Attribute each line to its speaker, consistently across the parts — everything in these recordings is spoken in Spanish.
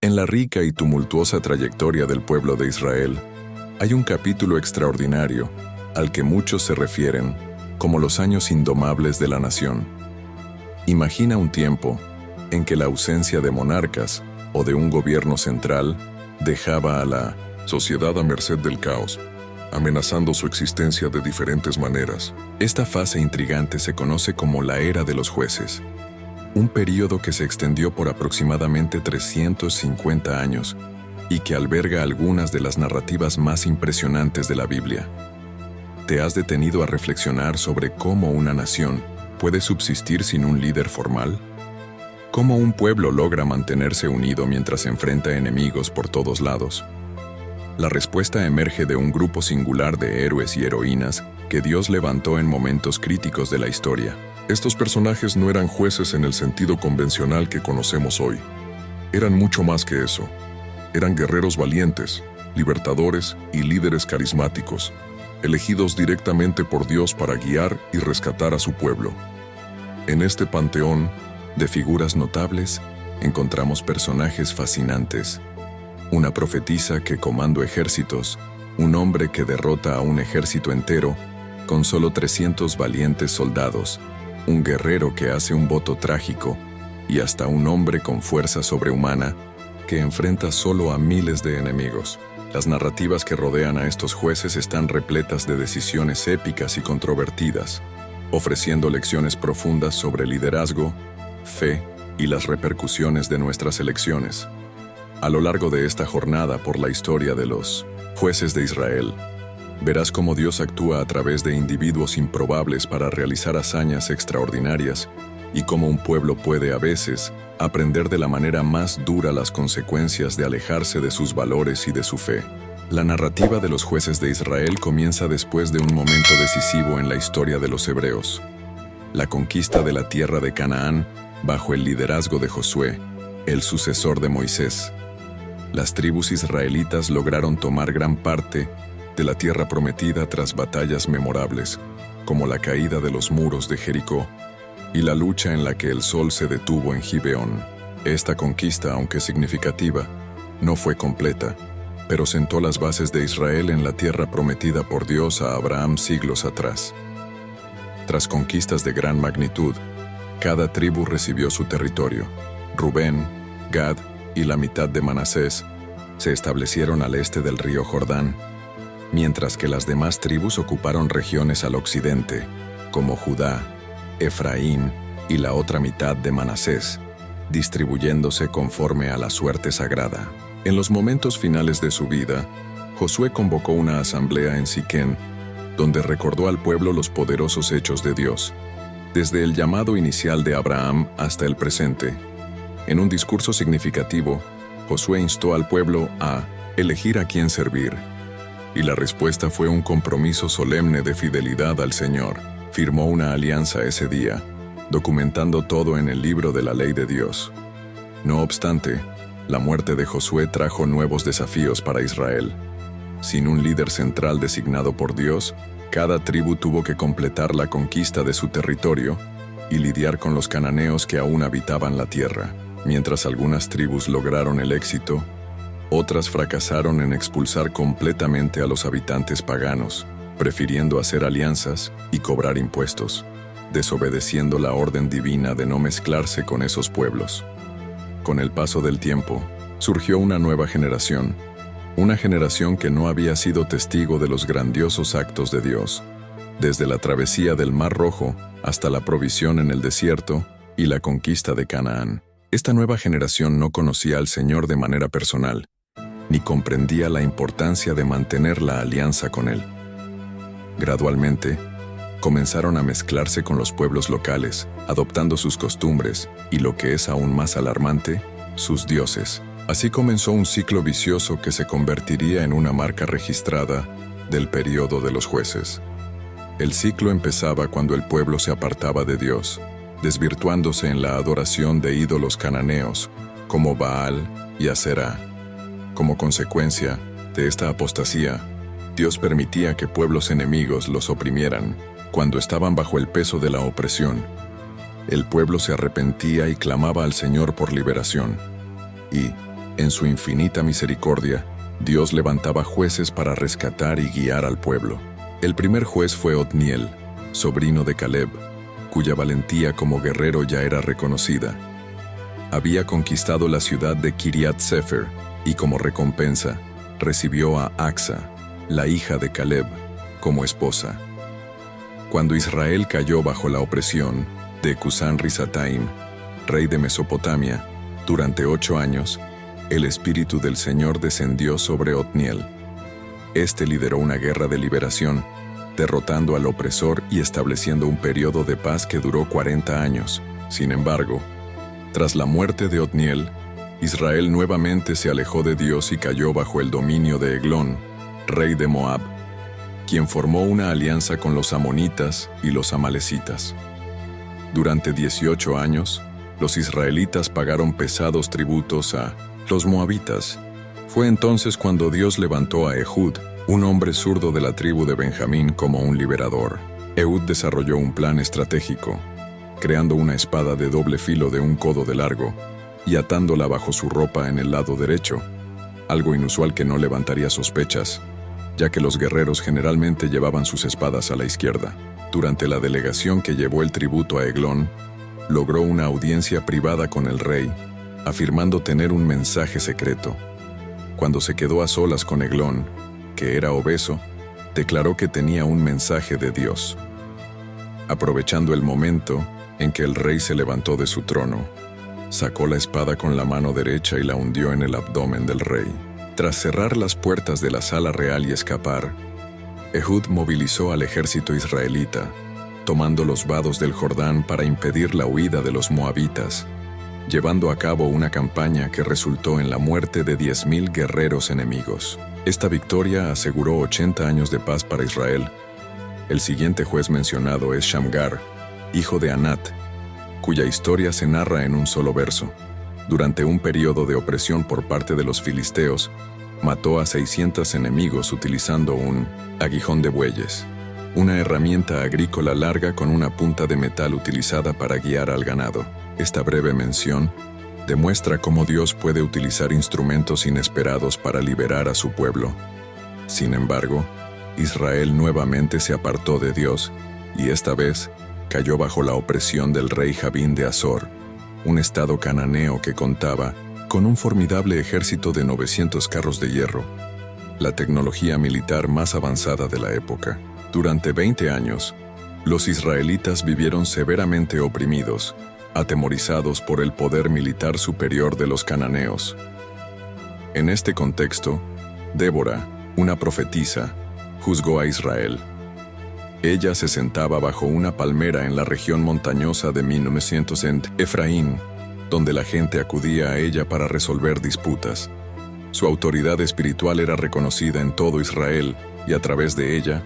Speaker 1: En la rica y tumultuosa trayectoria del pueblo de Israel, hay un capítulo extraordinario al que muchos se refieren como los años indomables de la nación. Imagina un tiempo en que la ausencia de monarcas o de un gobierno central dejaba a la sociedad a merced del caos, amenazando su existencia de diferentes maneras. Esta fase intrigante se conoce como la Era de los Jueces, un período que se extendió por aproximadamente 350 años y que alberga algunas de las narrativas más impresionantes de la Biblia. ¿Te has detenido a reflexionar sobre cómo una nación puede subsistir sin un líder formal? ¿Cómo un pueblo logra mantenerse unido mientras enfrenta enemigos por todos lados? La respuesta emerge de un grupo singular de héroes y heroínas que Dios levantó en momentos críticos de la historia. Estos personajes no eran jueces en el sentido convencional que conocemos hoy. Eran mucho más que eso. Eran guerreros valientes, libertadores y líderes carismáticos, elegidos directamente por Dios para guiar y rescatar a su pueblo. En este panteón de figuras notables encontramos personajes fascinantes. Una profetisa que comandó ejércitos, un hombre que derrota a un ejército entero con solo 300 valientes soldados, un guerrero que hace un voto trágico y hasta un hombre con fuerza sobrehumana que enfrenta solo a miles de enemigos. Las narrativas que rodean a estos jueces están repletas de decisiones épicas y controvertidas, ofreciendo lecciones profundas sobre liderazgo, fe y las repercusiones de nuestras elecciones. A lo largo de esta jornada por la historia de los jueces de Israel, verás cómo Dios actúa a través de individuos improbables para realizar hazañas extraordinarias y cómo un pueblo puede a veces aprender de la manera más dura las consecuencias de alejarse de sus valores y de su fe. La narrativa de los jueces de Israel comienza después de un momento decisivo en la historia de los hebreos: la conquista de la tierra de Canaán bajo el liderazgo de Josué, el sucesor de Moisés. Las tribus israelitas lograron tomar gran parte de la tierra prometida tras batallas memorables, como la caída de los muros de Jericó y la lucha en la que el sol se detuvo en Gibeón. Esta conquista, aunque significativa, no fue completa, pero sentó las bases de Israel en la tierra prometida por Dios a Abraham siglos atrás. Tras conquistas de gran magnitud, cada tribu recibió su territorio. Rubén, Gad y la mitad de Manasés se establecieron al este del río Jordán, mientras que las demás tribus ocuparon regiones al occidente, como Judá, Efraín y la otra mitad de Manasés, distribuyéndose conforme a la suerte sagrada. En los momentos finales de su vida, Josué convocó una asamblea en Siquén, donde recordó al pueblo los poderosos hechos de Dios, desde el llamado inicial de Abraham hasta el presente. En un discurso significativo, Josué instó al pueblo a elegir a quién servir, y la respuesta fue un compromiso solemne de fidelidad al Señor. Firmó una alianza ese día, documentando todo en el libro de la ley de Dios. No obstante, la muerte de Josué trajo nuevos desafíos para Israel. Sin un líder central designado por Dios, cada tribu tuvo que completar la conquista de su territorio y lidiar con los cananeos que aún habitaban la tierra. Mientras algunas tribus lograron el éxito, otras fracasaron en expulsar completamente a los habitantes paganos, prefiriendo hacer alianzas y cobrar impuestos, desobedeciendo la orden divina de no mezclarse con esos pueblos. Con el paso del tiempo, surgió una nueva generación, una generación que no había sido testigo de los grandiosos actos de Dios, desde la travesía del Mar Rojo hasta la provisión en el desierto y la conquista de Canaán. Esta nueva generación no conocía al Señor de manera personal, ni comprendía la importancia de mantener la alianza con Él. Gradualmente, comenzaron a mezclarse con los pueblos locales, adoptando sus costumbres y, lo que es aún más alarmante, sus dioses. Así comenzó un ciclo vicioso que se convertiría en una marca registrada del período de los jueces. El ciclo empezaba cuando el pueblo se apartaba de Dios, desvirtuándose en la adoración de ídolos cananeos, como Baal y Aserá. Como consecuencia de esta apostasía, Dios permitía que pueblos enemigos los oprimieran cuando estaban bajo el peso de la opresión. El pueblo se arrepentía y clamaba al Señor por liberación. Y, En su infinita misericordia, Dios levantaba jueces para rescatar y guiar al pueblo. El primer juez fue Otniel, sobrino de Caleb, cuya valentía como guerrero ya era reconocida. Había conquistado la ciudad de Kiriat Sefer y como recompensa recibió a Axa, la hija de Caleb, como esposa. Cuando Israel cayó bajo la opresión de Cusán-Risataim, rey de Mesopotamia, durante 8 años, el Espíritu del Señor descendió sobre Otniel. Este lideró una guerra de liberación, derrotando al opresor y estableciendo un periodo de paz que duró 40 años. Sin embargo, tras la muerte de Otniel, Israel nuevamente se alejó de Dios y cayó bajo el dominio de Eglón, rey de Moab, quien formó una alianza con los amonitas y los amalecitas. Durante 18 años, los israelitas pagaron pesados tributos a los moabitas. Fue entonces cuando Dios levantó a Ehud, un hombre zurdo de la tribu de Benjamín, como un liberador. Ehud desarrolló un plan estratégico, creando una espada de doble filo de un codo de largo y atándola bajo su ropa en el lado derecho, algo inusual que no levantaría sospechas, ya que los guerreros generalmente llevaban sus espadas a la izquierda. Durante la delegación que llevó el tributo a Eglón, logró una audiencia privada con el rey, afirmando tener un mensaje secreto. Cuando se quedó a solas con Eglón, que era obeso, declaró que tenía un mensaje de Dios. Aprovechando el momento en que el rey se levantó de su trono, sacó la espada con la mano derecha y la hundió en el abdomen del rey. Tras cerrar las puertas de la sala real y escapar, Ehud movilizó al ejército israelita, tomando los vados del Jordán para impedir la huida de los moabitas, llevando a cabo una campaña que resultó en la muerte de 10,000 guerreros enemigos. Esta victoria aseguró 80 años de paz para Israel. El siguiente juez mencionado es Shamgar, hijo de Anat, cuya historia se narra en un solo verso. Durante un periodo de opresión por parte de los filisteos, mató a 600 enemigos utilizando un aguijón de bueyes, una herramienta agrícola larga con una punta de metal utilizada para guiar al ganado. Esta breve mención demuestra cómo Dios puede utilizar instrumentos inesperados para liberar a su pueblo. Sin embargo, Israel nuevamente se apartó de Dios y esta vez cayó bajo la opresión del rey Jabín de Azor, un estado cananeo que contaba con un formidable ejército de 900 carros de hierro, la tecnología militar más avanzada de la época. Durante 20 años, los israelitas vivieron severamente oprimidos, atemorizados por el poder militar superior de los cananeos. En este contexto, Débora, una profetisa, juzgó a Israel. Ella se sentaba bajo una palmera en la región montañosa de 1900 en Efraín, donde la gente acudía a ella para resolver disputas. Su autoridad espiritual era reconocida en todo Israel, y a través de ella,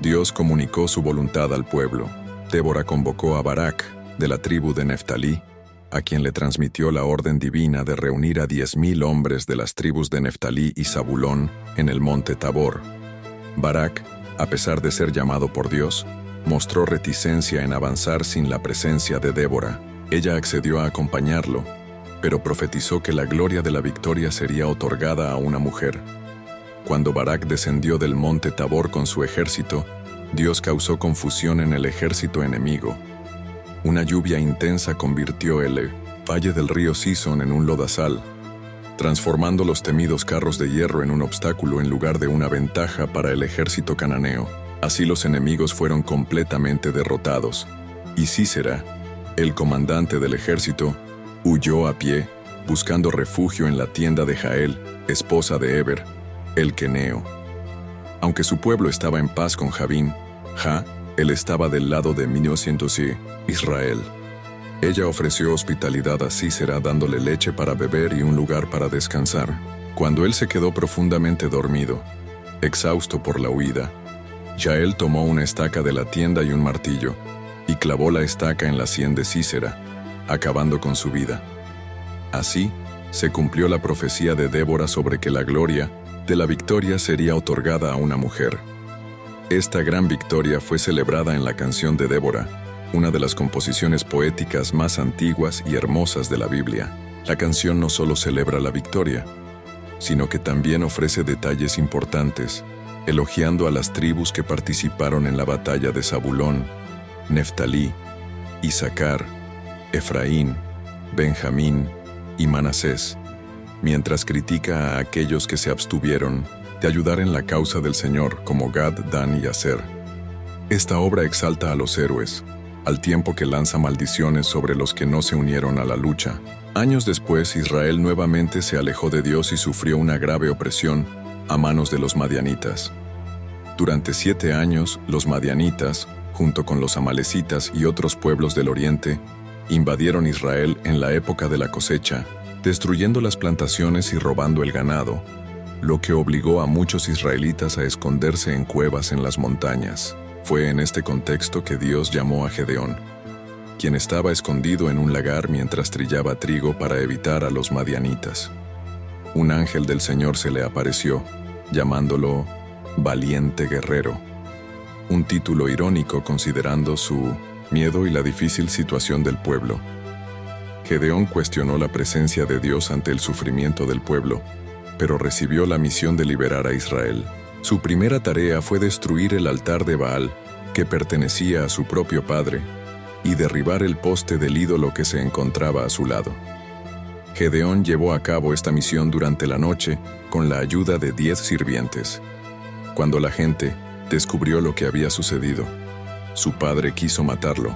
Speaker 1: Dios comunicó su voluntad al pueblo. Débora convocó a Barak, de la tribu de Neftalí, a quien le transmitió la orden divina de reunir a 10,000 hombres de las tribus de Neftalí y Zabulón en el monte Tabor. Barak, a pesar de ser llamado por Dios, mostró reticencia en avanzar sin la presencia de Débora. Ella accedió a acompañarlo, pero profetizó que la gloria de la victoria sería otorgada a una mujer. Cuando Barak descendió del monte Tabor con su ejército, Dios causó confusión en el ejército enemigo. Una lluvia intensa convirtió el valle del río Sison en un lodazal, transformando los temidos carros de hierro en un obstáculo en lugar de una ventaja para el ejército cananeo. Así los enemigos fueron completamente derrotados, y Sísera, el comandante del ejército, huyó a pie, buscando refugio en la tienda de Jael, esposa de Eber, el queneo. Aunque su pueblo estaba en paz con Jabín, él estaba del lado de 1900 y Israel. Ella ofreció hospitalidad a Sísera dándole leche para beber y un lugar para descansar. Cuando él se quedó profundamente dormido, exhausto por la huida, Jael tomó una estaca de la tienda y un martillo, y clavó la estaca en la sien de Sísera, acabando con su vida. Así, se cumplió la profecía de Débora sobre que la gloria de la victoria sería otorgada a una mujer. Esta gran victoria fue celebrada en la canción de Débora, una de las composiciones poéticas más antiguas y hermosas de la Biblia. La canción no solo celebra la victoria, sino que también ofrece detalles importantes, elogiando a las tribus que participaron en la batalla de Zabulón, Neftalí, Isaacar, Efraín, Benjamín y Manasés, mientras critica a aquellos que se abstuvieron de ayudar en la causa del Señor como Gad, Dan y Aser. Esta obra exalta a los héroes, al tiempo que lanza maldiciones sobre los que no se unieron a la lucha. Años después, Israel nuevamente se alejó de Dios y sufrió una grave opresión a manos de los madianitas. Durante 7 años, los madianitas, junto con los amalecitas y otros pueblos del oriente, invadieron Israel en la época de la cosecha, destruyendo las plantaciones y robando el ganado, lo que obligó a muchos israelitas a esconderse en cuevas en las montañas. Fue en este contexto que Dios llamó a Gedeón, quien estaba escondido en un lagar mientras trillaba trigo para evitar a los madianitas. Un ángel del Señor se le apareció, llamándolo Valiente Guerrero, un título irónico considerando su miedo y la difícil situación del pueblo. Gedeón cuestionó la presencia de Dios ante el sufrimiento del pueblo, pero recibió la misión de liberar a Israel. Su primera tarea fue destruir el altar de Baal, que pertenecía a su propio padre, y derribar el poste del ídolo que se encontraba a su lado. Gedeón llevó a cabo esta misión durante la noche con la ayuda de 10 sirvientes. Cuando la gente descubrió lo que había sucedido, su padre quiso matarlo,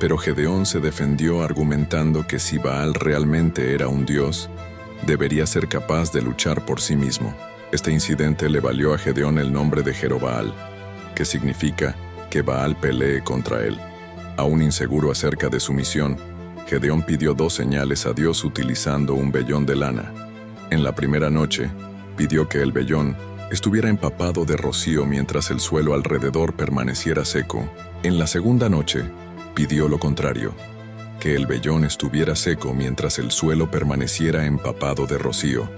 Speaker 1: pero Gedeón se defendió argumentando que si Baal realmente era un dios, debería ser capaz de luchar por sí mismo. Este incidente le valió a Gedeón el nombre de Jerobaal, que significa que Baal pelee contra él. Aún inseguro acerca de su misión, Gedeón pidió 2 señales a Dios utilizando un vellón de lana. En la primera noche, pidió que el vellón estuviera empapado de rocío mientras el suelo alrededor permaneciera seco. En la segunda noche, pidió lo contrario, que el vellón estuviera seco mientras el suelo permaneciera empapado de rocío.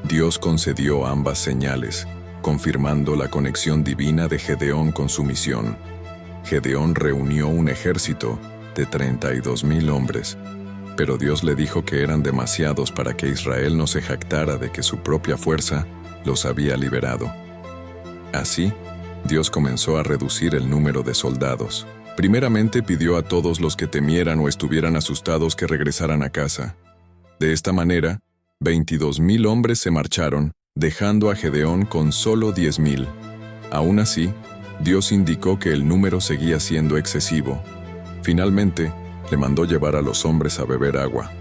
Speaker 1: Dios concedió ambas señales, confirmando la conexión divina de Gedeón con su misión. Gedeón reunió un ejército de 32,000 hombres, pero Dios le dijo que eran demasiados para que Israel no se jactara de que su propia fuerza los había liberado. Así, Dios comenzó a reducir el número de soldados. Primeramente pidió a todos los que temieran o estuvieran asustados que regresaran a casa. De esta manera, 22,000 hombres se marcharon, dejando a Gedeón con solo 10,000. Aún así, Dios indicó que el número seguía siendo excesivo. Finalmente, le mandó llevar a los hombres a beber agua,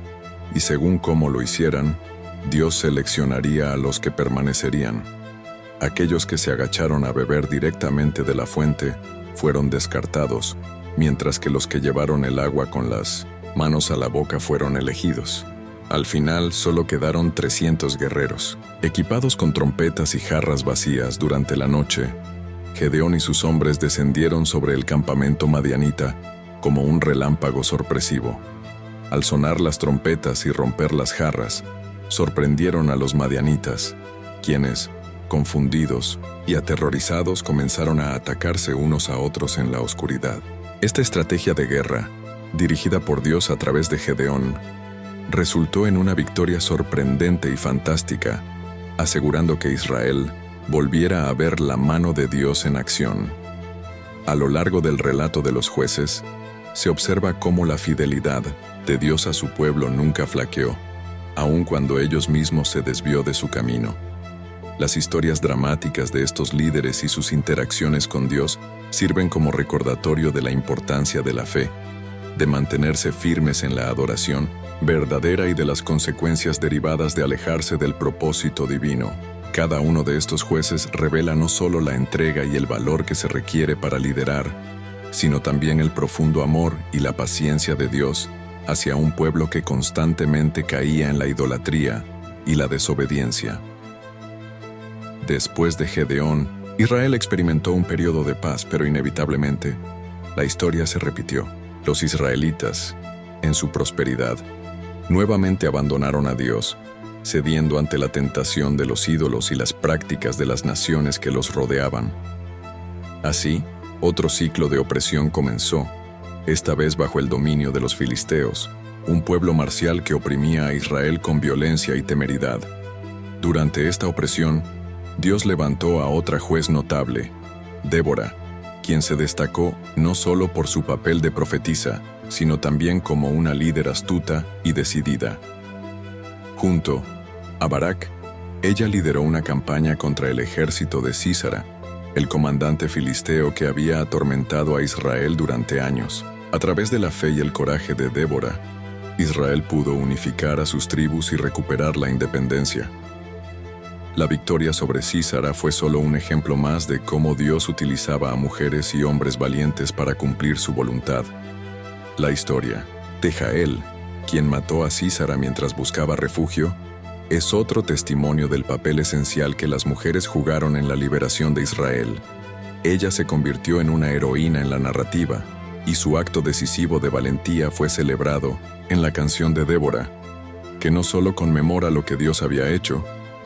Speaker 1: y según cómo lo hicieran, Dios seleccionaría a los que permanecerían. Aquellos que se agacharon a beber directamente de la fuente fueron descartados, mientras que los que llevaron el agua con las manos a la boca fueron elegidos. Al final, solo quedaron 300 guerreros. Equipados con trompetas y jarras vacías durante la noche, Gedeón y sus hombres descendieron sobre el campamento madianita como un relámpago sorpresivo. Al sonar las trompetas y romper las jarras, sorprendieron a los madianitas, quienes, confundidos y aterrorizados, comenzaron a atacarse unos a otros en la oscuridad. Esta estrategia de guerra, dirigida por Dios a través de Gedeón, resultó en una victoria sorprendente y fantástica, asegurando que Israel volviera a ver la mano de Dios en acción. A lo largo del relato de los jueces, se observa cómo la fidelidad de Dios a su pueblo nunca flaqueó, aun cuando ellos mismos se desvió de su camino. Las historias dramáticas de estos líderes y sus interacciones con Dios sirven como recordatorio de la importancia de la fe, de mantenerse firmes en la adoración verdadera y de las consecuencias derivadas de alejarse del propósito divino. Cada uno de estos jueces revela no solo la entrega y el valor que se requiere para liderar, sino también el profundo amor y la paciencia de Dios hacia un pueblo que constantemente caía en la idolatría y la desobediencia. Después de Gedeón, Israel experimentó un periodo de paz, pero inevitablemente, la historia se repitió. Los israelitas, en su prosperidad, nuevamente abandonaron a Dios, cediendo ante la tentación de los ídolos y las prácticas de las naciones que los rodeaban. Así, otro ciclo de opresión comenzó, esta vez bajo el dominio de los filisteos, un pueblo marcial que oprimía a Israel con violencia y temeridad. Durante esta opresión, Dios levantó a otra juez notable, Débora, quien se destacó no solo por su papel de profetisa, sino también como una líder astuta y decidida. Junto a Barak, ella lideró una campaña contra el ejército de Sísara, el comandante filisteo que había atormentado a Israel durante años. A través de la fe y el coraje de Débora, Israel pudo unificar a sus tribus y recuperar la independencia. La victoria sobre Sísara fue solo un ejemplo más de cómo Dios utilizaba a mujeres y hombres valientes para cumplir su voluntad. La historia de Jael, quien mató a Sísara mientras buscaba refugio, es otro testimonio del papel esencial que las mujeres jugaron en la liberación de Israel. Ella se convirtió en una heroína en la narrativa, y su acto decisivo de valentía fue celebrado en la canción de Débora, que no solo conmemora lo que Dios había hecho,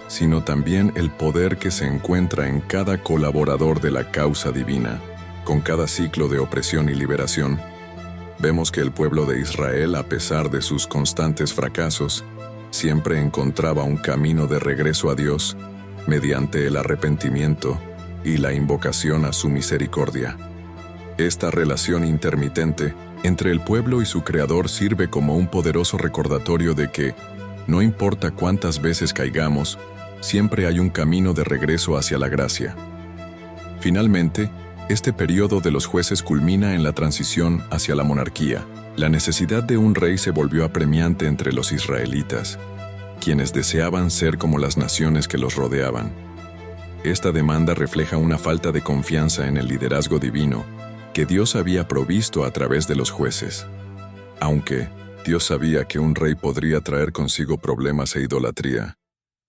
Speaker 1: sino también el poder que se encuentra en cada colaborador de la causa divina. Con cada ciclo de opresión y liberación, vemos que el pueblo de Israel, a pesar de sus constantes fracasos, siempre encontraba un camino de regreso a Dios mediante el arrepentimiento y la invocación a su misericordia. Esta relación intermitente entre el pueblo y su Creador sirve como un poderoso recordatorio de que, no importa cuántas veces caigamos, siempre hay un camino de regreso hacia la gracia. Finalmente, este periodo de los jueces culmina en la transición hacia la monarquía. La necesidad de un rey se volvió apremiante entre los israelitas, quienes deseaban ser como las naciones que los rodeaban. Esta demanda refleja una falta de confianza en el liderazgo divino que Dios había provisto a través de los jueces. Aunque Dios sabía que un rey podría traer consigo problemas e idolatría,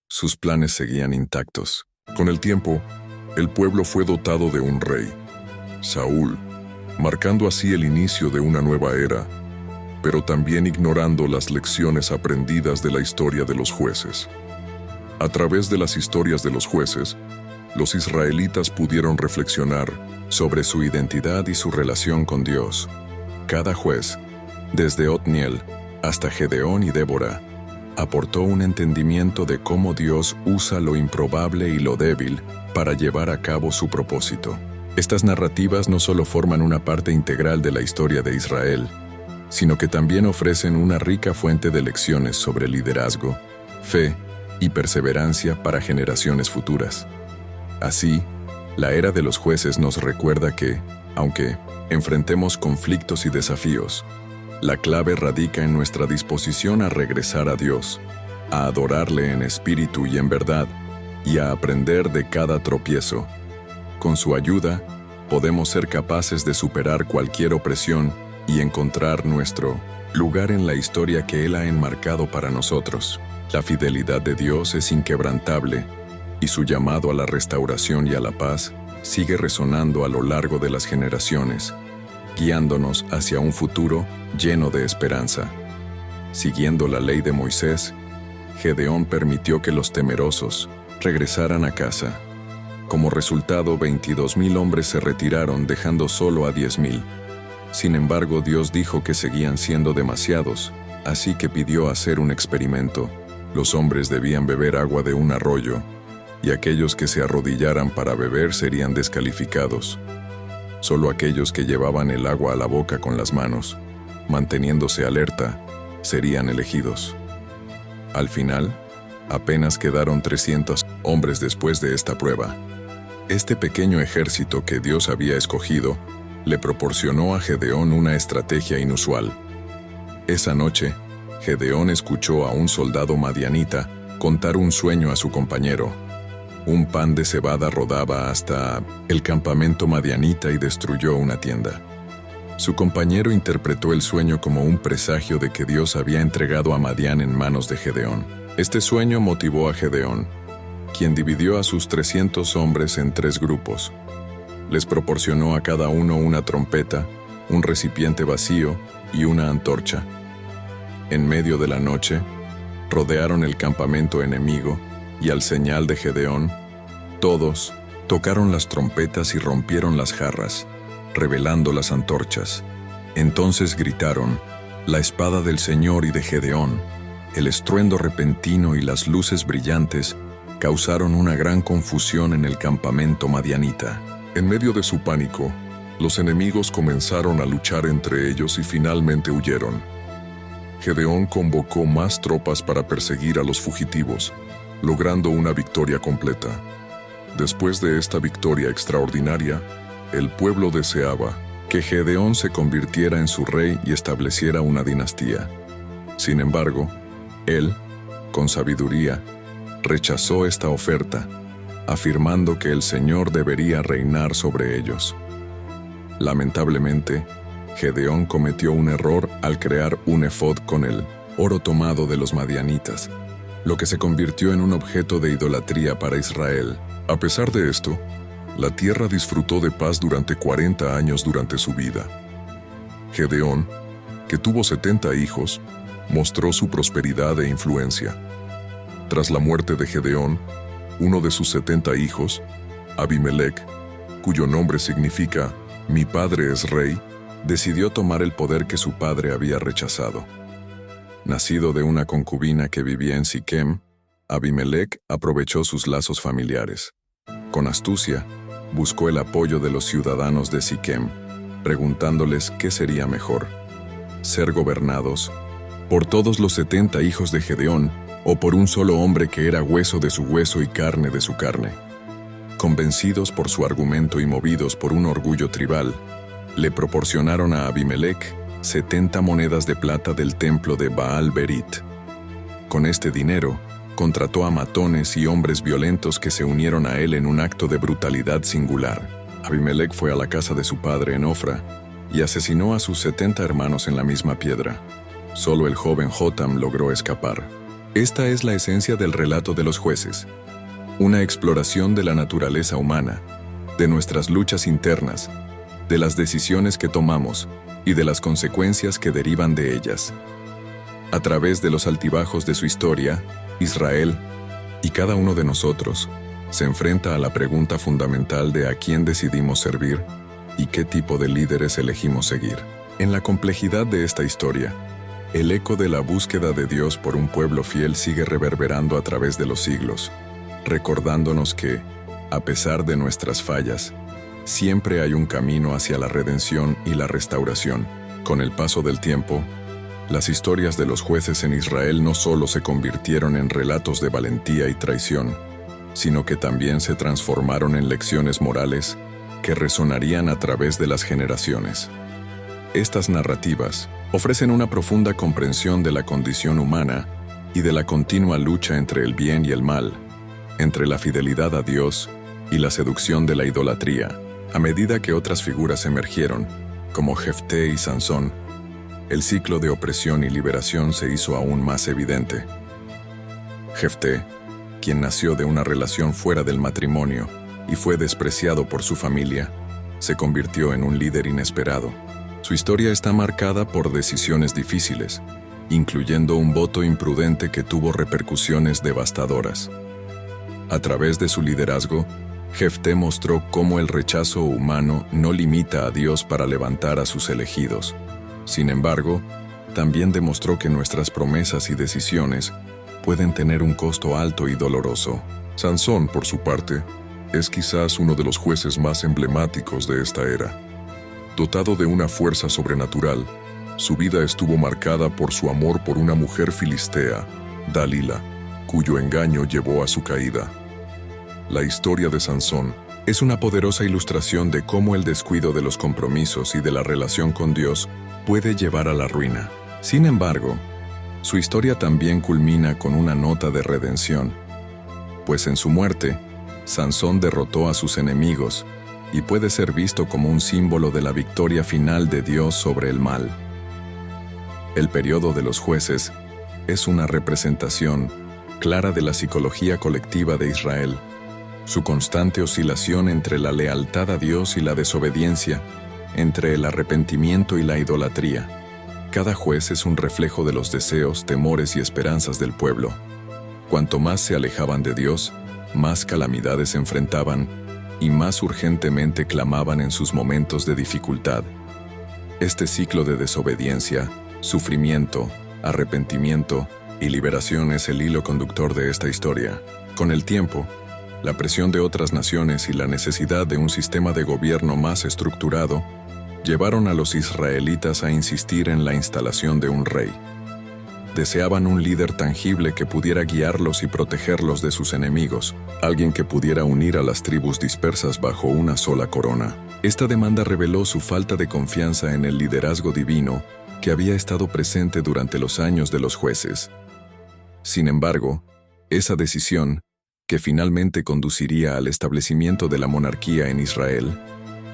Speaker 1: sus planes seguían intactos. Con el tiempo, el pueblo fue dotado de un rey, Saúl, marcando así el inicio de una nueva era, pero también ignorando las lecciones aprendidas de la historia de los jueces. A través de las historias de los jueces, los israelitas pudieron reflexionar sobre su identidad y su relación con Dios. Cada juez, desde Otniel hasta Gedeón y Débora, aportó un entendimiento de cómo Dios usa lo improbable y lo débil para llevar a cabo su propósito. Estas narrativas no solo forman una parte integral de la historia de Israel, sino que también ofrecen una rica fuente de lecciones sobre liderazgo, fe y perseverancia para generaciones futuras. Así, la era de los jueces nos recuerda que, aunque enfrentemos conflictos y desafíos, la clave radica en nuestra disposición a regresar a Dios, a adorarle en espíritu y en verdad, y a aprender de cada tropiezo. Con su ayuda, podemos ser capaces de superar cualquier opresión y encontrar nuestro lugar en la historia que Él ha enmarcado para nosotros. La fidelidad de Dios es inquebrantable, y su llamado a la restauración y a la paz sigue resonando a lo largo de las generaciones, guiándonos hacia un futuro lleno de esperanza. Siguiendo la ley de Moisés, Gedeón permitió que los temerosos regresaran a casa. Como resultado, 22,000 hombres se retiraron, dejando solo a 10,000. Sin embargo, Dios dijo que seguían siendo demasiados, así que pidió hacer un experimento. Los hombres debían beber agua de un arroyo, y aquellos que se arrodillaran para beber serían descalificados. Solo aquellos que llevaban el agua a la boca con las manos, manteniéndose alerta, serían elegidos. Al final, apenas quedaron 300 hombres después de esta prueba. Este pequeño ejército que Dios había escogido le proporcionó a Gedeón una estrategia inusual. Esa noche, Gedeón escuchó a un soldado madianita contar un sueño a su compañero. Un pan de cebada rodaba hasta el campamento madianita y destruyó una tienda. Su compañero interpretó el sueño como un presagio de que Dios había entregado a Madián en manos de Gedeón. Este sueño motivó a Gedeón, quien dividió a sus 300 hombres en 3 grupos. Les proporcionó a cada uno una trompeta, un recipiente vacío y una antorcha. En medio de la noche, rodearon el campamento enemigo y al señal de Gedeón, todos tocaron las trompetas y rompieron las jarras, revelando las antorchas. Entonces gritaron: «La espada del Señor y de Gedeón». El estruendo repentino y las luces brillantes causaron una gran confusión en el campamento madianita. En medio de su pánico, los enemigos comenzaron a luchar entre ellos y finalmente huyeron. Gedeón convocó más tropas para perseguir a los fugitivos, logrando una victoria completa. Después de esta victoria extraordinaria, el pueblo deseaba que Gedeón se convirtiera en su rey y estableciera una dinastía. Sin embargo, él, con sabiduría, rechazó esta oferta, afirmando que el Señor debería reinar sobre ellos. Lamentablemente, Gedeón cometió un error al crear un efod con el oro tomado de los madianitas, lo que se convirtió en un objeto de idolatría para Israel. A pesar de esto, la tierra disfrutó de paz durante 40 años durante su vida. Gedeón, que tuvo 70 hijos, mostró su prosperidad e influencia. Tras la muerte de Gedeón, uno de sus 70 hijos, Abimelec, cuyo nombre significa «Mi padre es rey», decidió tomar el poder que su padre había rechazado. Nacido de una concubina que vivía en Siquem, Abimelec aprovechó sus lazos familiares. Con astucia, buscó el apoyo de los ciudadanos de Siquem, preguntándoles qué sería mejor: ser gobernados por todos los 70 hijos de Gedeón o por un solo hombre que era hueso de su hueso y carne de su carne. Convencidos por su argumento y movidos por un orgullo tribal, le proporcionaron a Abimelec 70 monedas de plata del templo de Baal Berit. Con este dinero, contrató a matones y hombres violentos que se unieron a él en un acto de brutalidad singular. Abimelec fue a la casa de su padre en Ofra y asesinó a sus 70 hermanos en la misma piedra. Solo el joven Jotam logró escapar. Esta es la esencia del relato de los jueces. Una exploración de la naturaleza humana, de nuestras luchas internas, de las decisiones que tomamos y de las consecuencias que derivan de ellas. A través de los altibajos de su historia, Israel, y cada uno de nosotros, se enfrenta a la pregunta fundamental de a quién decidimos servir y qué tipo de líderes elegimos seguir. En la complejidad de esta historia, el eco de la búsqueda de Dios por un pueblo fiel sigue reverberando a través de los siglos, recordándonos que, a pesar de nuestras fallas, siempre hay un camino hacia la redención y la restauración. Con el paso del tiempo, las historias de los jueces en Israel no solo se convirtieron en relatos de valentía y traición, sino que también se transformaron en lecciones morales que resonarían a través de las generaciones. Estas narrativas ofrecen una profunda comprensión de la condición humana y de la continua lucha entre el bien y el mal, entre la fidelidad a Dios y la seducción de la idolatría. A medida que otras figuras emergieron, como Jefté y Sansón, el ciclo de opresión y liberación se hizo aún más evidente. Jefté, quien nació de una relación fuera del matrimonio y fue despreciado por su familia, se convirtió en un líder inesperado. Su historia está marcada por decisiones difíciles, incluyendo un voto imprudente que tuvo repercusiones devastadoras. A través de su liderazgo, Jefté mostró cómo el rechazo humano no limita a Dios para levantar a sus elegidos. Sin embargo, también demostró que nuestras promesas y decisiones pueden tener un costo alto y doloroso. Sansón, por su parte, es quizás uno de los jueces más emblemáticos de esta era. Dotado de una fuerza sobrenatural, su vida estuvo marcada por su amor por una mujer filistea, Dalila, cuyo engaño llevó a su caída. La historia de Sansón es una poderosa ilustración de cómo el descuido de los compromisos y de la relación con Dios puede llevar a la ruina. Sin embargo, su historia también culmina con una nota de redención, pues en su muerte, Sansón derrotó a sus enemigos y puede ser visto como un símbolo de la victoria final de Dios sobre el mal. El periodo de los jueces es una representación clara de la psicología colectiva de Israel. Su constante oscilación entre la lealtad a Dios y la desobediencia, entre el arrepentimiento y la idolatría. Cada juez es un reflejo de los deseos, temores y esperanzas del pueblo. Cuanto más se alejaban de Dios, más calamidades enfrentaban y más urgentemente clamaban en sus momentos de dificultad. Este ciclo de desobediencia, sufrimiento, arrepentimiento y liberación es el hilo conductor de esta historia. Con el tiempo, la presión de otras naciones y la necesidad de un sistema de gobierno más estructurado llevaron a los israelitas a insistir en la instalación de un rey. Deseaban un líder tangible que pudiera guiarlos y protegerlos de sus enemigos, alguien que pudiera unir a las tribus dispersas bajo una sola corona. Esta demanda reveló su falta de confianza en el liderazgo divino que había estado presente durante los años de los jueces. Sin embargo, esa decisión, que finalmente conduciría al establecimiento de la monarquía en Israel,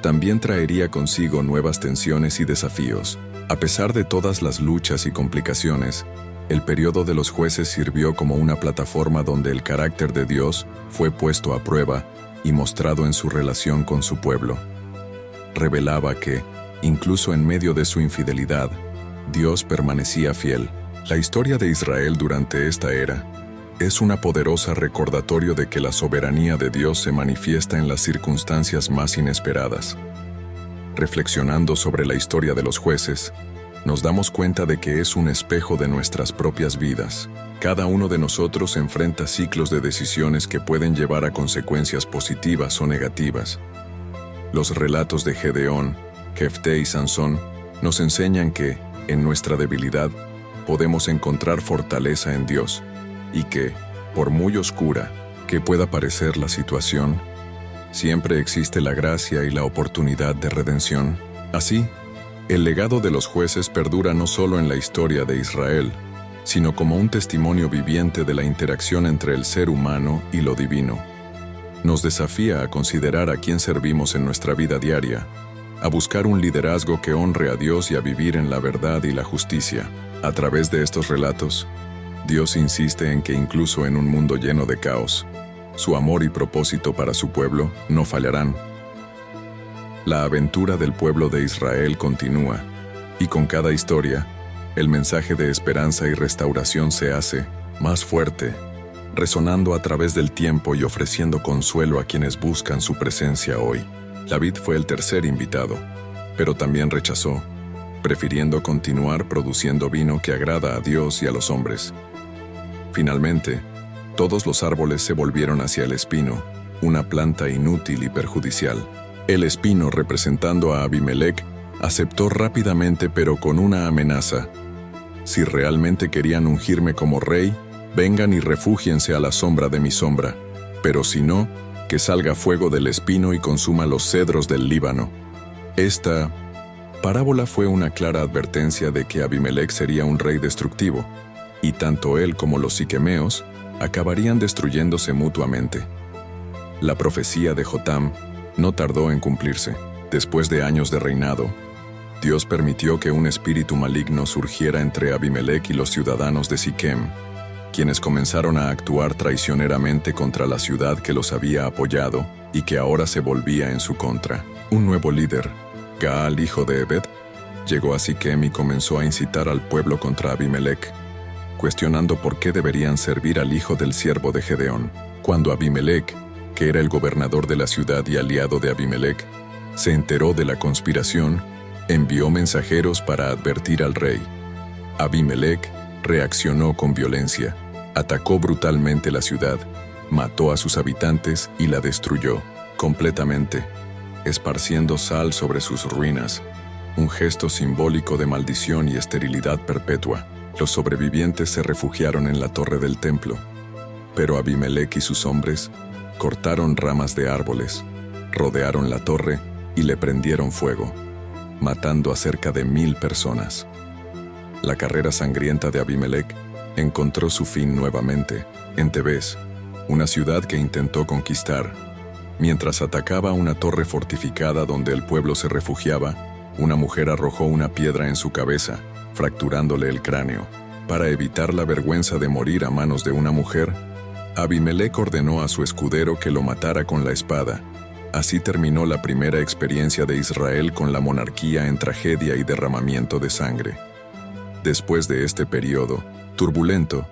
Speaker 1: también traería consigo nuevas tensiones y desafíos. A pesar de todas las luchas y complicaciones, el periodo de los jueces sirvió como una plataforma donde el carácter de Dios fue puesto a prueba y mostrado en su relación con su pueblo. Revelaba que, incluso en medio de su infidelidad, Dios permanecía fiel. La historia de Israel durante esta era es una poderosa recordatorio de que la soberanía de Dios se manifiesta en las circunstancias más inesperadas. Reflexionando sobre la historia de los jueces, nos damos cuenta de que es un espejo de nuestras propias vidas. Cada uno de nosotros enfrenta ciclos de decisiones que pueden llevar a consecuencias positivas o negativas. Los relatos de Gedeón, Jefté y Sansón nos enseñan que, en nuestra debilidad, podemos encontrar fortaleza en Dios, y que, por muy oscura que pueda parecer la situación, siempre existe la gracia y la oportunidad de redención. Así, el legado de los jueces perdura no solo en la historia de Israel, sino como un testimonio viviente de la interacción entre el ser humano y lo divino. Nos desafía a considerar a quién servimos en nuestra vida diaria, a buscar un liderazgo que honre a Dios y a vivir en la verdad y la justicia. A través de estos relatos, Dios insiste en que incluso en un mundo lleno de caos, su amor y propósito para su pueblo no fallarán. La aventura del pueblo de Israel continúa, y con cada historia, el mensaje de esperanza y restauración se hace más fuerte, resonando a través del tiempo y ofreciendo consuelo a quienes buscan su presencia hoy. David fue el tercer invitado, pero también rechazó, prefiriendo continuar produciendo vino que agrada a Dios y a los hombres. Finalmente, todos los árboles se volvieron hacia el espino, una planta inútil y perjudicial. El espino, representando a Abimelec, aceptó rápidamente pero con una amenaza. Si realmente querían ungirme como rey, vengan y refúgiense a la sombra de mi sombra, pero si no, que salga fuego del espino y consuma los cedros del Líbano. Esta parábola fue una clara advertencia de que Abimelec sería un rey destructivo, y tanto él como los siquemeos acabarían destruyéndose mutuamente. La profecía de Jotam no tardó en cumplirse. Después de años de reinado, Dios permitió que un espíritu maligno surgiera entre Abimelec y los ciudadanos de Siquem, quienes comenzaron a actuar traicioneramente contra la ciudad que los había apoyado y que ahora se volvía en su contra. Un nuevo líder, Gaal, hijo de Ebed, llegó a Siquem y comenzó a incitar al pueblo contra Abimelec, cuestionando por qué deberían servir al hijo del siervo de Gedeón. Cuando Abimelec, que era el gobernador de la ciudad y aliado de Abimelec, se enteró de la conspiración, envió mensajeros para advertir al rey. Abimelec reaccionó con violencia, atacó brutalmente la ciudad, mató a sus habitantes y la destruyó completamente, esparciendo sal sobre sus ruinas, un gesto simbólico de maldición y esterilidad perpetua. Los sobrevivientes se refugiaron en la torre del templo, pero Abimelec y sus hombres cortaron ramas de árboles, rodearon la torre y le prendieron fuego, matando a cerca de 1000 personas. La carrera sangrienta de Abimelec encontró su fin nuevamente en Tebes, una ciudad que intentó conquistar. Mientras atacaba una torre fortificada donde el pueblo se refugiaba, una mujer arrojó una piedra en su cabeza, fracturándole el cráneo. Para evitar la vergüenza de morir a manos de una mujer, Abimelec ordenó a su escudero que lo matara con la espada. Así terminó la primera experiencia de Israel con la monarquía en tragedia y derramamiento de sangre. Después de este periodo turbulento,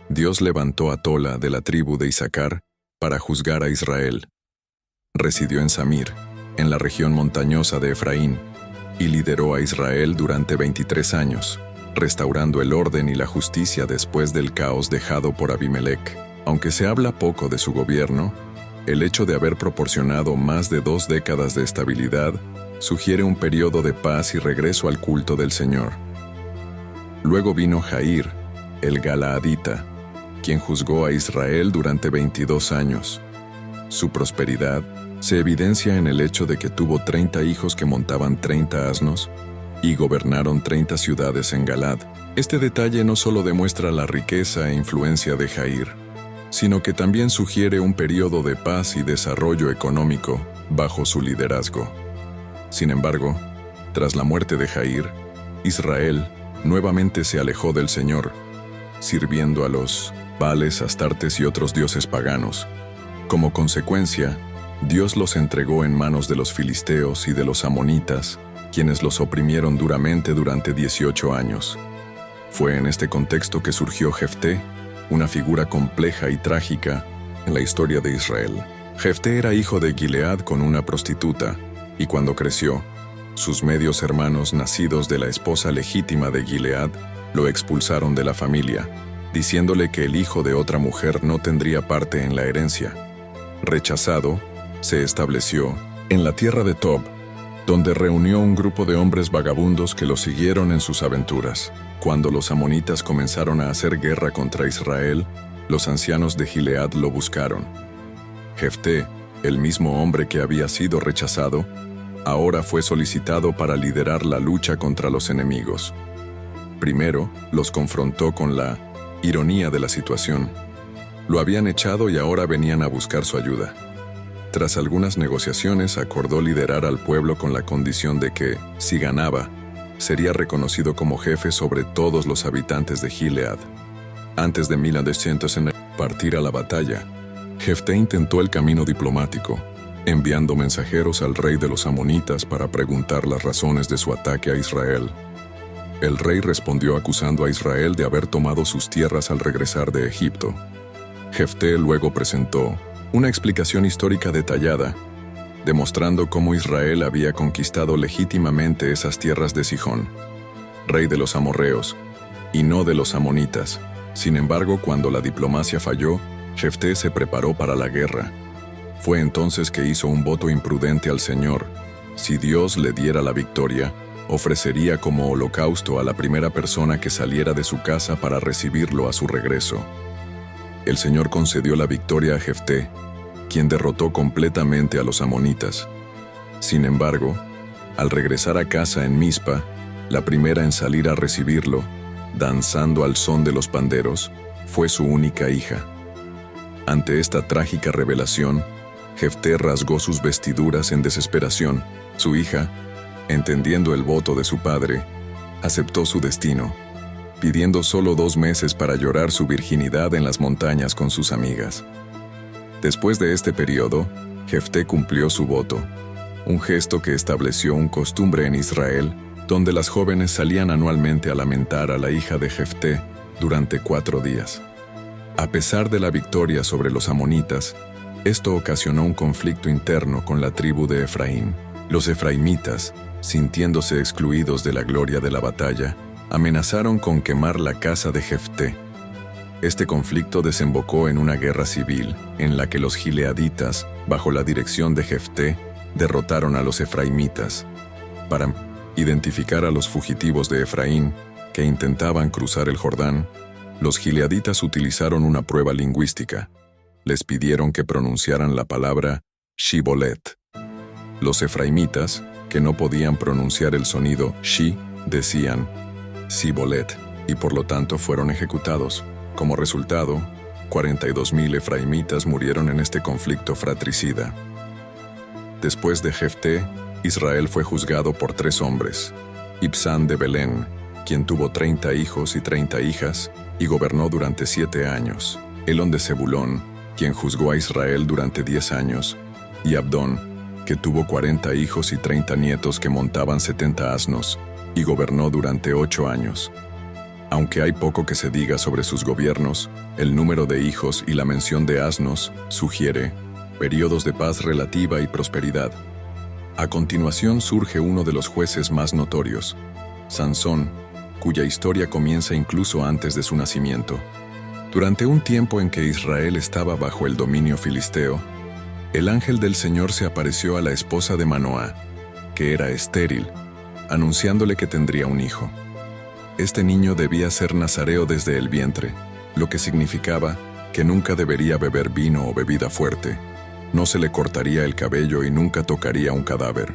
Speaker 1: Dios levantó a Tola de la tribu de Isaacar para juzgar a Israel. Residió en Samir, en la región montañosa de Efraín, y lideró a Israel durante 23 años, restaurando el orden y la justicia después del caos dejado por Abimelec. Aunque se habla poco de su gobierno, el hecho de haber proporcionado más de 2 décadas de estabilidad sugiere un periodo de paz y regreso al culto del Señor. Luego vino Jair, el Galaadita, quien juzgó a Israel durante 22 años. Su prosperidad se evidencia en el hecho de que tuvo 30 hijos que montaban 30 asnos y gobernaron 30 ciudades en Galad. Este detalle no solo demuestra la riqueza e influencia de Jair, sino que también sugiere un periodo de paz y desarrollo económico bajo su liderazgo. Sin embargo, tras la muerte de Jair, Israel nuevamente se alejó del Señor, sirviendo a los Baales, Astartes y otros dioses paganos. Como consecuencia, Dios los entregó en manos de los filisteos y de los amonitas, quienes los oprimieron duramente durante 18 años. Fue en este contexto que surgió Jefté, una figura compleja y trágica en la historia de Israel. Jefté era hijo de Gilead con una prostituta, y cuando creció, sus medios hermanos nacidos de la esposa legítima de Gilead lo expulsaron de la familia, diciéndole que el hijo de otra mujer no tendría parte en la herencia. Rechazado, se estableció en la tierra de Tob, donde reunió un grupo de hombres vagabundos que lo siguieron en sus aventuras. Cuando los amonitas comenzaron a hacer guerra contra Israel, los ancianos de Gilead lo buscaron. Jefté, el mismo hombre que había sido rechazado, ahora fue solicitado para liderar la lucha contra los enemigos. Primero, los confrontó con la ironía de la situación. Lo habían echado y ahora venían a buscar su ayuda. Tras algunas negociaciones, acordó liderar al pueblo con la condición de que, si ganaba, sería reconocido como jefe sobre todos los habitantes de Gilead. Antes de 1200 partir a la batalla, Jefté intentó el camino diplomático, enviando mensajeros al rey de los amonitas para preguntar las razones de su ataque a Israel. El rey respondió acusando a Israel de haber tomado sus tierras al regresar de Egipto. Jefté luego presentó una explicación histórica detallada, demostrando cómo Israel había conquistado legítimamente esas tierras de Sihón, rey de los amorreos, y no de los amonitas. Sin embargo, cuando la diplomacia falló, Jefté se preparó para la guerra. Fue entonces que hizo un voto imprudente al Señor. Si Dios le diera la victoria, ofrecería como holocausto a la primera persona que saliera de su casa para recibirlo a su regreso. El Señor concedió la victoria a Jefté, quien derrotó completamente a los amonitas. Sin embargo, al regresar a casa en Mizpa, la primera en salir a recibirlo, danzando al son de los panderos, fue su única hija. Ante esta trágica revelación, Jefté rasgó sus vestiduras en desesperación. Su hija, entendiendo el voto de su padre, aceptó su destino, pidiendo solo 2 meses para llorar su virginidad en las montañas con sus amigas. Después de este periodo, Jefté cumplió su voto, un gesto que estableció una costumbre en Israel, donde las jóvenes salían anualmente a lamentar a la hija de Jefté durante 4 días. A pesar de la victoria sobre los amonitas, esto ocasionó un conflicto interno con la tribu de Efraín. Los efraimitas, sintiéndose excluidos de la gloria de la batalla, amenazaron con quemar la casa de Jefté. Este conflicto desembocó en una guerra civil, en la que los gileaditas, bajo la dirección de Jefté, derrotaron a los efraimitas. Para identificar a los fugitivos de Efraín, que intentaban cruzar el Jordán, los gileaditas utilizaron una prueba lingüística. Les pidieron que pronunciaran la palabra Shibolet. Los efraimitas, que no podían pronunciar el sonido shi, decían Sibolet, y por lo tanto fueron ejecutados. Como resultado, 42,000 efraimitas murieron en este conflicto fratricida. Después de Jefté, Israel fue juzgado por 3 hombres. Ibsán de Belén, quien tuvo 30 hijos y 30 hijas, y gobernó durante 7 años. Elón de Zebulón, quien juzgó a Israel durante 10 años. Y Abdón, que tuvo 40 hijos y 30 nietos que montaban 70 asnos, y gobernó durante 8 años. Aunque hay poco que se diga sobre sus gobiernos, el número de hijos y la mención de asnos sugiere periodos de paz relativa y prosperidad. A continuación surge uno de los jueces más notorios, Sansón, cuya historia comienza incluso antes de su nacimiento. Durante un tiempo en que Israel estaba bajo el dominio filisteo, el ángel del Señor se apareció a la esposa de Manoá, que era estéril, anunciándole que tendría un hijo. Este niño debía ser nazareo desde el vientre, lo que significaba que nunca debería beber vino o bebida fuerte, no se le cortaría el cabello y nunca tocaría un cadáver.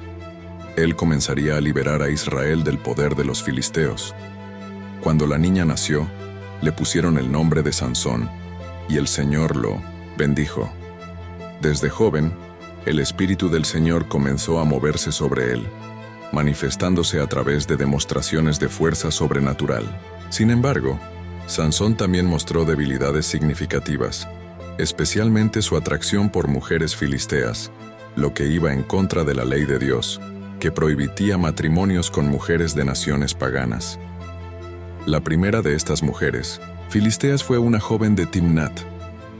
Speaker 1: Él comenzaría a liberar a Israel del poder de los filisteos. Cuando la niña nació, le pusieron el nombre de Sansón, y el Señor lo bendijo. Desde joven, el Espíritu del Señor comenzó a moverse sobre él, manifestándose a través de demostraciones de fuerza sobrenatural. Sin embargo, Sansón también mostró debilidades significativas, especialmente su atracción por mujeres filisteas, lo que iba en contra de la ley de Dios, que prohibía matrimonios con mujeres de naciones paganas. La primera de estas mujeres, filisteas, fue una joven de Timnat.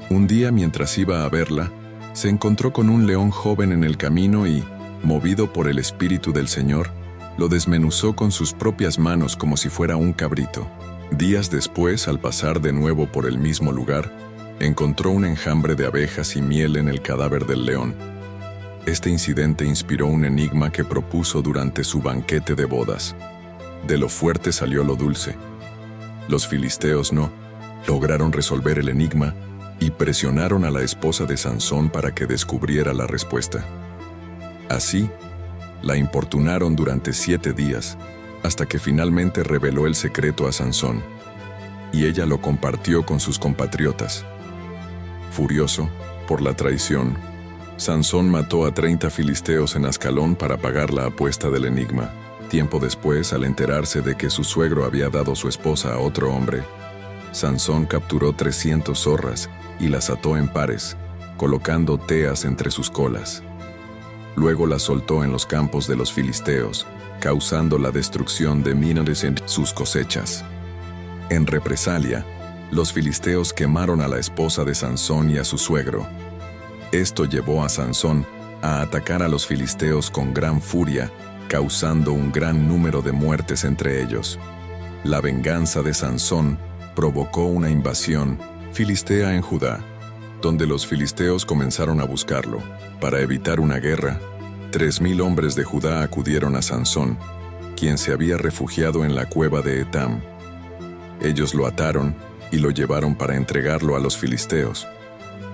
Speaker 1: Un día, mientras iba a verla, se encontró con un león joven en el camino y, movido por el Espíritu del Señor, lo desmenuzó con sus propias manos como si fuera un cabrito. Días después, al pasar de nuevo por el mismo lugar, encontró un enjambre de abejas y miel en el cadáver del león. Este incidente inspiró un enigma que propuso durante su banquete de bodas. De lo fuerte salió lo dulce. Los filisteos no lograron resolver el enigma y presionaron a la esposa de Sansón para que descubriera la respuesta. Así, la importunaron durante 7 días, hasta que finalmente reveló el secreto a Sansón, y ella lo compartió con sus compatriotas. Furioso por la traición, Sansón mató a 30 filisteos en Ascalón para pagar la apuesta del enigma. Tiempo después, al enterarse de que su suegro había dado su esposa a otro hombre, Sansón capturó 300 zorras y las ató en pares, colocando teas entre sus colas. Luego las soltó en los campos de los filisteos, causando la destrucción de millares en sus cosechas. En represalia, los filisteos quemaron a la esposa de Sansón y a su suegro. Esto llevó a Sansón a atacar a los filisteos con gran furia, causando un gran número de muertes entre ellos. La venganza de Sansón provocó una invasión filistea en Judá, donde los filisteos comenzaron a buscarlo. Para evitar una guerra, 3,000 hombres de Judá acudieron a Sansón, quien se había refugiado en la cueva de Etam. Ellos lo ataron y lo llevaron para entregarlo a los filisteos.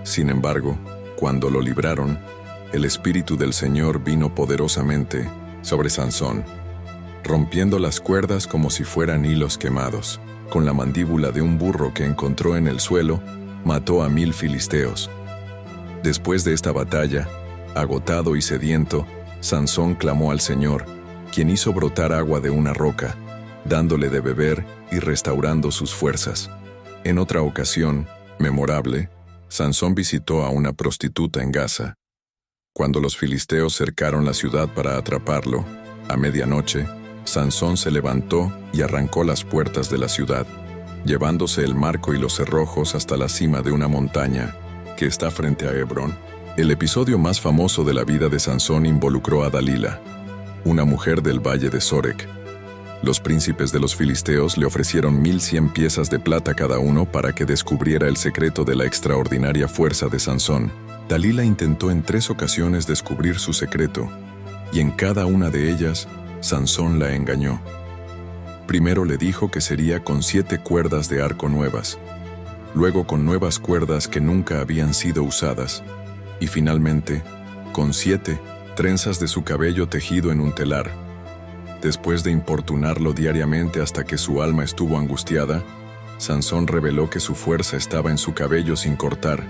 Speaker 1: Sin embargo, cuando lo libraron, el Espíritu del Señor vino poderosamente sobre Sansón, rompiendo las cuerdas como si fueran hilos quemados. Con la mandíbula de un burro que encontró en el suelo, mató a 1,000 filisteos. Después de esta batalla, agotado y sediento, Sansón clamó al Señor, quien hizo brotar agua de una roca, dándole de beber y restaurando sus fuerzas. En otra ocasión, memorable, Sansón visitó a una prostituta en Gaza. Cuando los filisteos cercaron la ciudad para atraparlo, a medianoche, Sansón se levantó y arrancó las puertas de la ciudad, llevándose el marco y los cerrojos hasta la cima de una montaña que está frente a Hebrón. El episodio más famoso de la vida de Sansón involucró a Dalila, una mujer del valle de Sorek. Los príncipes de los filisteos le ofrecieron 1,100 piezas de plata cada uno para que descubriera el secreto de la extraordinaria fuerza de Sansón. Dalila intentó en 3 ocasiones descubrir su secreto, y en cada una de ellas, Sansón la engañó. Primero le dijo que sería con 7 cuerdas de arco nuevas, luego con nuevas cuerdas que nunca habían sido usadas, y finalmente, con 7 trenzas de su cabello tejido en un telar. Después de importunarlo diariamente hasta que su alma estuvo angustiada, Sansón reveló que su fuerza estaba en su cabello sin cortar,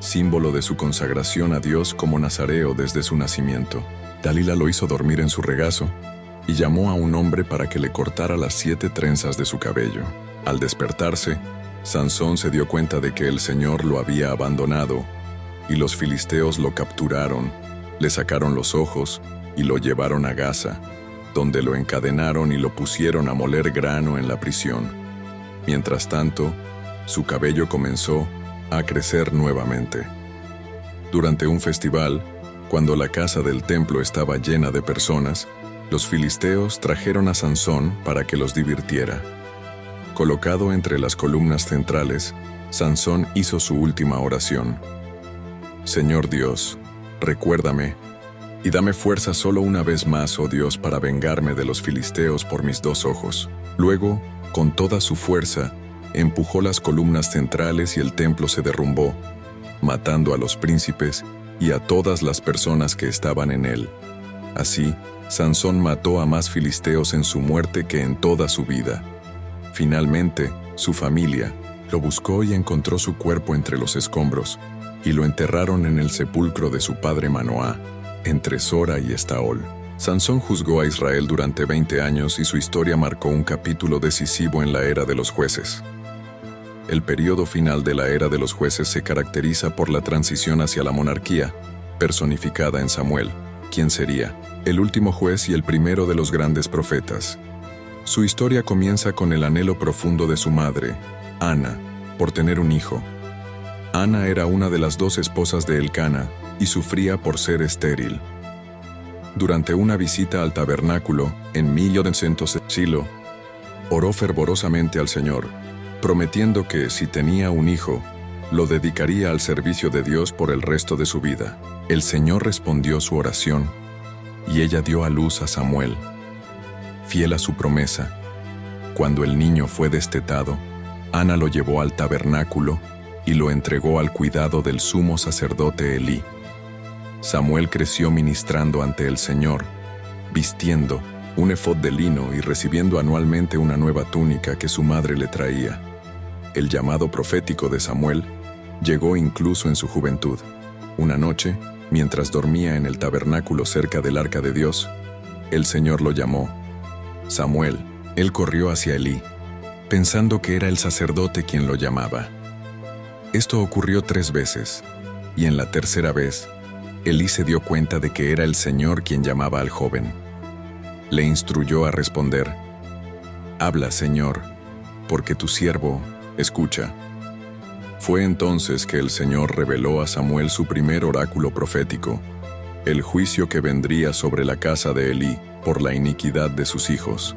Speaker 1: símbolo de su consagración a Dios como nazareo desde su nacimiento. Dalila lo hizo dormir en su regazo y llamó a un hombre para que le cortara las 7 trenzas de su cabello. Al despertarse, Sansón se dio cuenta de que el Señor lo había abandonado, y los filisteos lo capturaron, le sacaron los ojos y lo llevaron a Gaza, donde lo encadenaron y lo pusieron a moler grano en la prisión. Mientras tanto, su cabello comenzó a crecer nuevamente. Durante un festival, cuando la casa del templo estaba llena de personas, los filisteos trajeron a Sansón para que los divirtiera. Colocado entre las columnas centrales, Sansón hizo su última oración. Señor Dios, recuérdame y dame fuerza solo una vez más, oh Dios, para vengarme de los filisteos por mis 2 ojos. Luego, con toda su fuerza, empujó las columnas centrales y el templo se derrumbó, matando a los príncipes y a todas las personas que estaban en él. Así, Sansón mató a más filisteos en su muerte que en toda su vida. Finalmente, su familia lo buscó y encontró su cuerpo entre los escombros, y lo enterraron en el sepulcro de su padre Manoá, entre Sora y Estaol. Sansón juzgó a Israel durante 20 años y su historia marcó un capítulo decisivo en la era de los jueces. El periodo final de la era de los jueces se caracteriza por la transición hacia la monarquía, personificada en Samuel, quien sería el último juez y el primero de los grandes profetas. Su historia comienza con el anhelo profundo de su madre, Ana, por tener un hijo. Ana era una de las 2 esposas de Elcana y sufría por ser estéril. Durante una visita al tabernáculo, en 1900, Silo, oró fervorosamente al Señor, prometiendo que, si tenía un hijo, lo dedicaría al servicio de Dios por el resto de su vida. El Señor respondió su oración, y ella dio a luz a Samuel. Fiel a su promesa, cuando el niño fue destetado, Ana lo llevó al tabernáculo y lo entregó al cuidado del sumo sacerdote Elí. Samuel creció ministrando ante el Señor, vistiendo un efod de lino y recibiendo anualmente una nueva túnica que su madre le traía. El llamado profético de Samuel llegó incluso en su juventud. Una noche, mientras dormía en el tabernáculo cerca del arca de Dios, el Señor lo llamó. Samuel, él corrió hacia Elí, pensando que era el sacerdote quien lo llamaba. Esto ocurrió 3 veces, y en la tercera vez, Elí se dio cuenta de que era el Señor quien llamaba al joven. Le instruyó a responder: «Habla, Señor, porque tu siervo escucha». Fue entonces que el Señor reveló a Samuel su primer oráculo profético, el juicio que vendría sobre la casa de Elí por la iniquidad de sus hijos.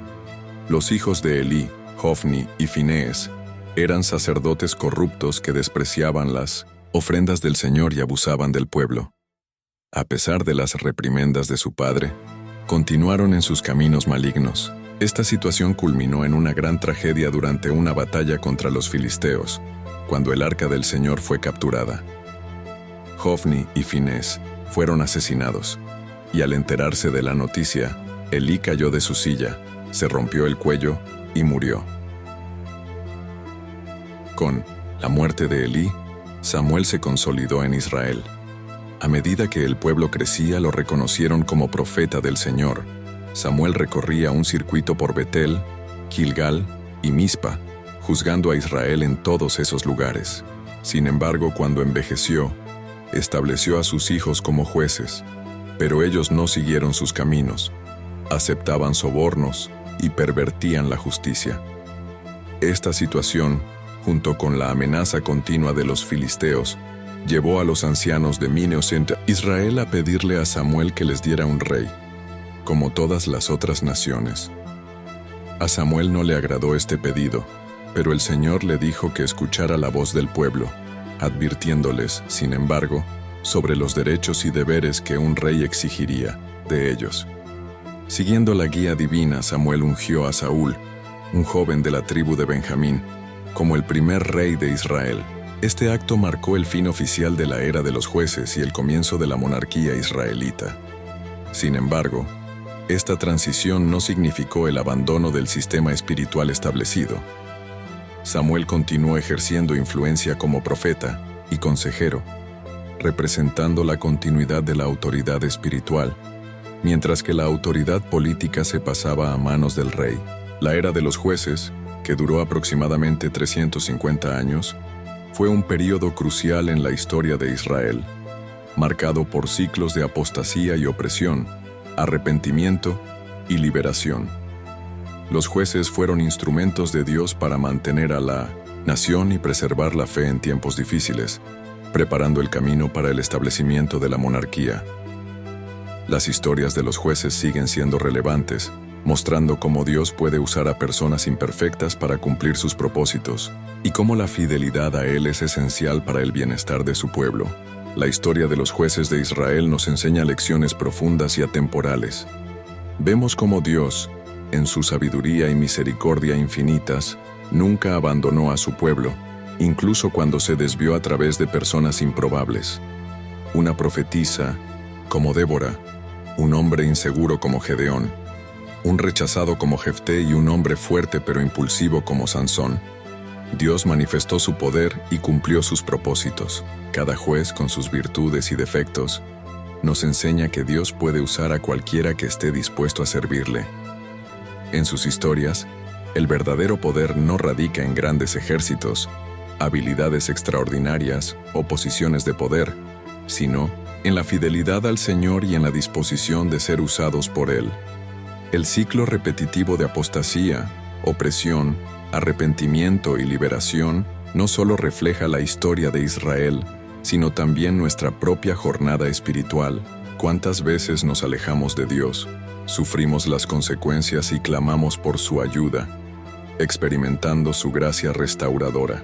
Speaker 1: Los hijos de Elí, Hofni y Finés, eran sacerdotes corruptos que despreciaban las ofrendas del Señor y abusaban del pueblo. A pesar de las reprimendas de su padre, continuaron en sus caminos malignos. Esta situación culminó en una gran tragedia durante una batalla contra los filisteos, cuando el arca del Señor fue capturada. Hofni y Finés fueron asesinados, y al enterarse de la noticia, Elí cayó de su silla, se rompió el cuello y murió. Con la muerte de Elí, Samuel se consolidó en Israel. A medida que el pueblo crecía, lo reconocieron como profeta del Señor. Samuel recorría un circuito por Betel, Gilgal y Mizpa, juzgando a Israel en todos esos lugares. Sin embargo, cuando envejeció, estableció a sus hijos como jueces, pero ellos no siguieron sus caminos, aceptaban sobornos y pervertían la justicia. Esta situación, junto con la amenaza continua de los filisteos, llevó a los ancianos de Israel a pedirle a Samuel que les diera un rey, como todas las otras naciones. A Samuel no le agradó este pedido, pero el Señor le dijo que escuchara la voz del pueblo, advirtiéndoles, sin embargo, sobre los derechos y deberes que un rey exigiría de ellos. Siguiendo la guía divina, Samuel ungió a Saúl, un joven de la tribu de Benjamín, como el primer rey de Israel. Este acto marcó el fin oficial de la era de los jueces y el comienzo de la monarquía israelita. Sin embargo, esta transición no significó el abandono del sistema espiritual establecido. Samuel continuó ejerciendo influencia como profeta y consejero, representando la continuidad de la autoridad espiritual, mientras que la autoridad política se pasaba a manos del rey. La era de los jueces, que duró aproximadamente 350 años, fue un período crucial en la historia de Israel, marcado por ciclos de apostasía y opresión, arrepentimiento y liberación. Los jueces fueron instrumentos de Dios para mantener a la nación y preservar la fe en tiempos difíciles, preparando el camino para el establecimiento de la monarquía. Las historias de los jueces siguen siendo relevantes, mostrando cómo Dios puede usar a personas imperfectas para cumplir sus propósitos, y cómo la fidelidad a Él es esencial para el bienestar de su pueblo. La historia de los jueces de Israel nos enseña lecciones profundas y atemporales. Vemos cómo Dios, en su sabiduría y misericordia infinitas, nunca abandonó a su pueblo, incluso cuando se desvió a través de personas improbables. Una profetisa, como Débora, un hombre inseguro como Gedeón, un rechazado como Jefté y un hombre fuerte pero impulsivo como Sansón. Dios manifestó su poder y cumplió sus propósitos. Cada juez, con sus virtudes y defectos, nos enseña que Dios puede usar a cualquiera que esté dispuesto a servirle. En sus historias, el verdadero poder no radica en grandes ejércitos, habilidades extraordinarias o posiciones de poder, sino en la fidelidad al Señor y en la disposición de ser usados por Él. El ciclo repetitivo de apostasía, opresión, arrepentimiento y liberación no solo refleja la historia de Israel, sino también nuestra propia jornada espiritual. ¿Cuántas veces nos alejamos de Dios, sufrimos las consecuencias y clamamos por su ayuda, experimentando su gracia restauradora?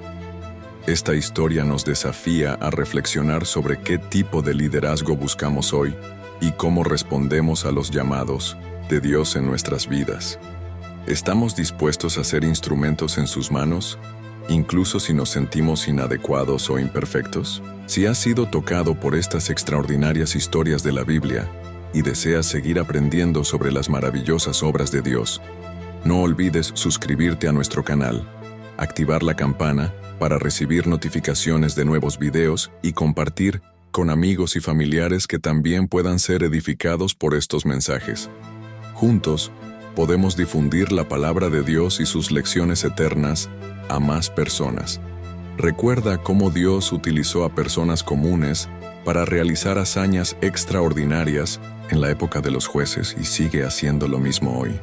Speaker 1: Esta historia nos desafía a reflexionar sobre qué tipo de liderazgo buscamos hoy y cómo respondemos a los llamados de Dios en nuestras vidas. ¿Estamos dispuestos a ser instrumentos en sus manos, incluso si nos sentimos inadecuados o imperfectos? Si has sido tocado por estas extraordinarias historias de la Biblia y deseas seguir aprendiendo sobre las maravillosas obras de Dios, no olvides suscribirte a nuestro canal, activar la campana para recibir notificaciones de nuevos videos y compartir con amigos y familiares que también puedan ser edificados por estos mensajes. Juntos, podemos difundir la palabra de Dios y sus lecciones eternas a más personas. Recuerda cómo Dios utilizó a personas comunes para realizar hazañas extraordinarias en la época de los jueces y sigue haciendo lo mismo hoy.